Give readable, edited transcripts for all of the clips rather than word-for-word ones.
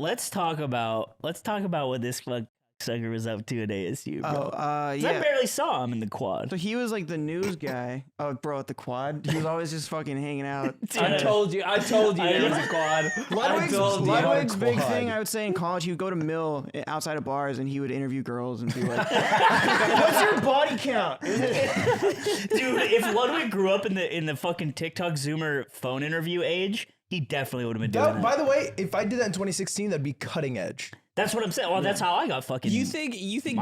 let's talk about what this sucker was up to at ASU, bro. I barely saw him in the quad. So he was like the news guy. Oh, bro, at the quad, he was always just fucking hanging out. I told you there was a quad. Ludwig's big thing, I would say, in college, he would go to Mill outside of bars and he would interview girls and be like, "What's your body count?" Dude, if Ludwig grew up in the fucking TikTok Zoomer phone interview age, he definitely would have been doing that. By the way, if I did that in 2016, that'd be cutting edge. That's what I'm saying. Well, that's how I got fucking. You think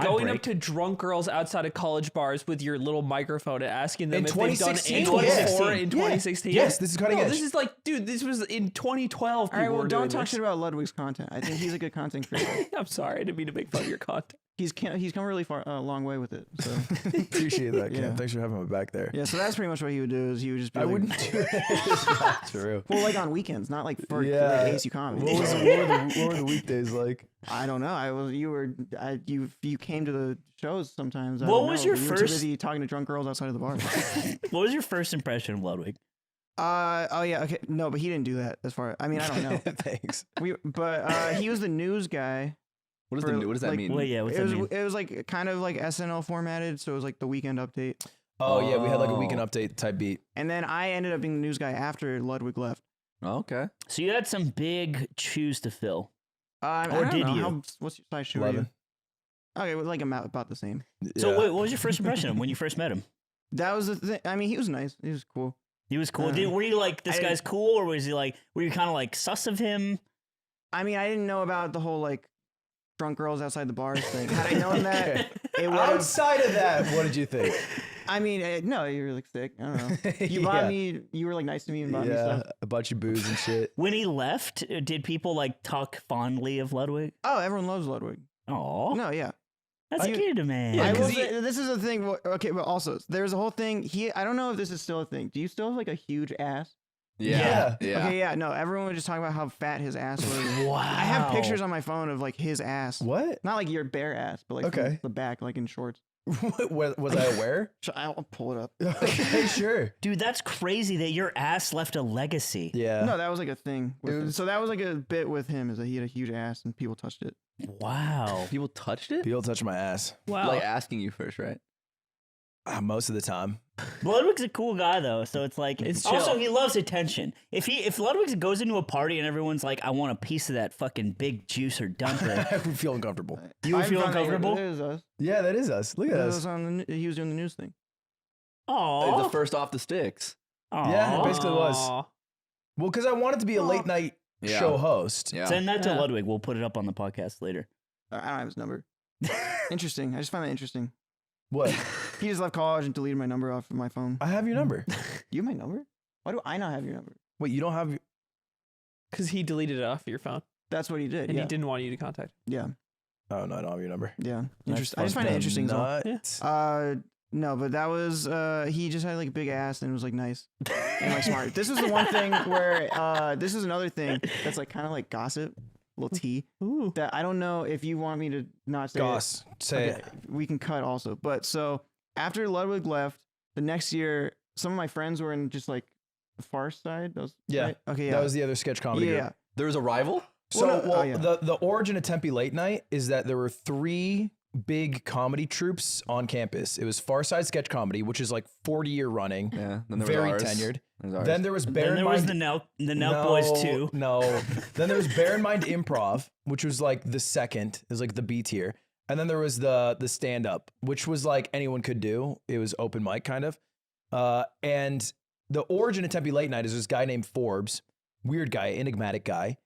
going break. up to drunk girls outside of college bars with your little microphone and asking them In if they've done 2016? anal before Yeah. in 2016? Yes, this is cutting edge. This is like, dude, this was in 2012. All right, people well, were don't doing talk this. shit about Ludwig's content. I think he's a good content creator. I'm sorry, I didn't mean to make fun of your content. He's come really far, a long way with it. So Appreciate that, Cam. Yeah. Thanks for having me back there. yeah, so that's pretty much what he would do. Is he would just be I like, wouldn't do it. It's not true. well, like on weekends, not like for Yeah. like ASU comedy. What were the weekdays like? I don't know. You came to the shows sometimes. I What don't was know, your but you were first- too busy talking to drunk girls outside of the bar? What was your first impression of Ludwig? Oh yeah, okay. No, but he didn't do that. As far I mean, I don't know. Thanks. But he was the news guy. What for, does that like, mean? Well, yeah, what's It that was mean? it was like kind of like SNL formatted, so it was like the weekend update. Oh, yeah, we had like a weekend update type beat. And then I ended up being the news guy after Ludwig left. Oh, okay. So you had some big shoes to fill. I Or don't did know. you? What's your size shoe? Are you? 11. Okay, well, like about the same. So Yeah. what was your first impression of him when you first met him? That was the thing. I mean, he was nice. He was cool. He was cool. Uh, Were you like, this I guy's cool, or was he like, were you kind of like sus of him? I mean, I didn't know about the whole like drunk girls outside the bars thing. Had I known that, it would have. Outside of that, what did you think? I mean, no, you were like sick. I don't know. You bought me. You were like nice to me and bought me Yeah, stuff. a bunch of booze and shit. When he left, did people like talk fondly of Ludwig? Oh, everyone loves Ludwig. Oh, No, yeah. that's cute, man. Yeah, I 'cause will say, this is a thing. Okay, but also there's a whole thing. I don't know if this is still a thing. Do you still have like a huge ass? Yeah. Okay, yeah. No, everyone would just talk about how fat his ass was. Wow. I have pictures on my phone of like his ass. What? Not like your bare ass, but like from Okay. the back, like in shorts. Was I aware? I'll pull it up. Okay, sure. Dude, that's crazy that your ass left a legacy. Yeah. No, that was like a thing. It was- So that was like a bit with him, is that he had a huge ass and people touched it. Wow. People touched it? People touch my ass Wow. Like asking you first, right? most of the time. Ludwig's a cool guy though, so it's like It's also chill. he loves attention. If Ludwig goes into a party and everyone's like, I want a piece of that fucking big juicer dumper, I would feel uncomfortable. you would I feel found that- uncomfortable? That is us. Yeah, that is us. Look at That was us. on he was doing the news thing. Oh, The first off the sticks. Yeah, it basically was. Aw. Well, because I wanted to be a late night Yeah. show host. Yeah. Send that to Yeah. Ludwig. We'll put it up on the podcast later. I don't have his number. Interesting. I just find that interesting. What? He just left college and deleted my number off of my phone. I have your number. You have my number? Why do I not have your number? Wait, you don't have? Because he deleted it off your phone That's what he did. and Yeah. he didn't want you to contact. Yeah. Oh no, I don't have your number. Yeah. That's Interesting. I just find it interesting. is all. Nut. No, but that was he just had like a big ass and it was like nice and like smart. This is the one thing where this is another thing that's like kind of like gossip, little tea Ooh. that I don't know if you want me to not say. Goss, say Okay, we can cut also. But so after Ludwig left, the next year, some of my friends were in just like the far side. Those Yeah. right? Okay. it. Yeah. That was the other sketch comedy yeah. group. Yeah. There was a rival? So, Well, no- well, oh, yeah. the origin of Tempe Late Night is that there were 3 big comedy troupes on campus. It was Farside Sketch Comedy, which is like 40-year running, Yeah. Then there very was ours. tenured. There's ours. Then there was Bear Then in there was Mind. the Nelk Boys too. No. Then there was Bear in Mind Improv, which was like the second, it was like the B tier. And then there was the stand up, which was like anyone could do. It was open mic kind of. And the origin of Tempe Late Night is this guy named Forbes, weird guy, enigmatic guy,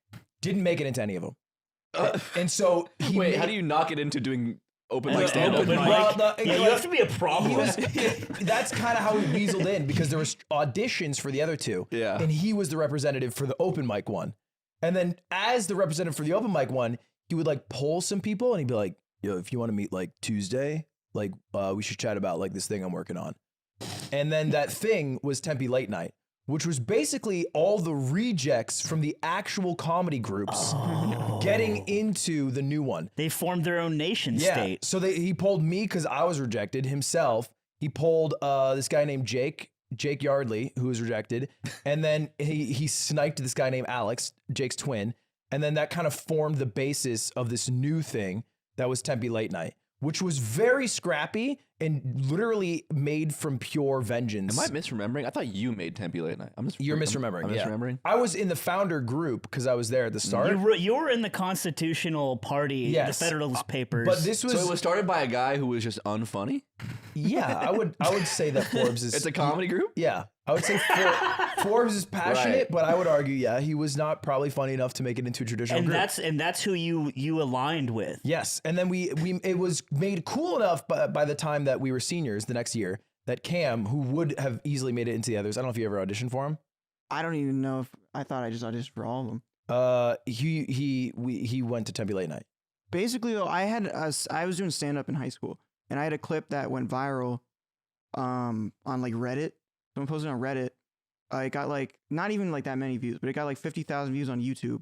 didn't make it into any of them. And so he Wait, made, how do you knock it into doing open Well, mic stand up? open mic. Well, Yeah, you have to be a problem. that's kind of how he weaseled in because there was auditions for the other 2. Yeah. And he was the representative for the open mic one. And then as the representative for the open mic one, he would like poll some people and he'd be like, yo, if you want to meet like Tuesday, like we should chat about like this thing I'm working on. And then that thing was Tempe Late Night, which was basically all the rejects from the actual comedy groups getting into the new one. They formed their own nation state. So he polled me because I was rejected himself. He polled this guy named Jake Yardley, who was rejected. And then he sniped this guy named Alex, Jake's twin. And then that kind of formed the basis of this new thing that was Tempe Late Night, which was very scrappy and literally made from pure vengeance. Am I misremembering? I thought you made Tempe Late Night. You're misremembering. I'm yeah. misremembering. I was in the founder group because I was there at the start. You were in the Constitutional Party, Yes. the Federalist Papers. But this was, So it was started by a guy who was just unfunny? yeah, I would say that Forbes is. It's a comedy group? Yeah, I would say Forbes is passionate, Right. but I would argue, yeah, he was not probably funny enough to make it into a traditional and group. that's who you aligned with. Yes, and then we it was made cool enough by the time that we were seniors the next year that Cam, who would have easily made it into the others, I don't know if you ever auditioned for him. I don't even know if I thought I just auditioned for all of them. He went to Tempe Late Night. Basically, though, I was doing stand up in high school, and I had a clip that went viral, on like Reddit. Someone posted it on Reddit. It got like not even like that many views, but it got like 50,000 views on YouTube.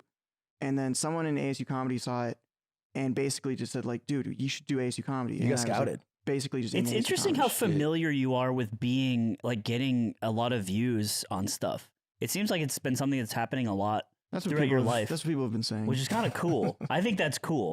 And then someone in ASU Comedy saw it, and basically just said like, "Dude, you should do ASU Comedy." You And got I was, like, scouted. basically, just in It's ASU interesting Comedy. how familiar you are with being like getting a lot of views on stuff. It seems like it's been something that's happening a lot That's what throughout people your have- life. That's what people have been saying. which is kind of cool. I think that's cool.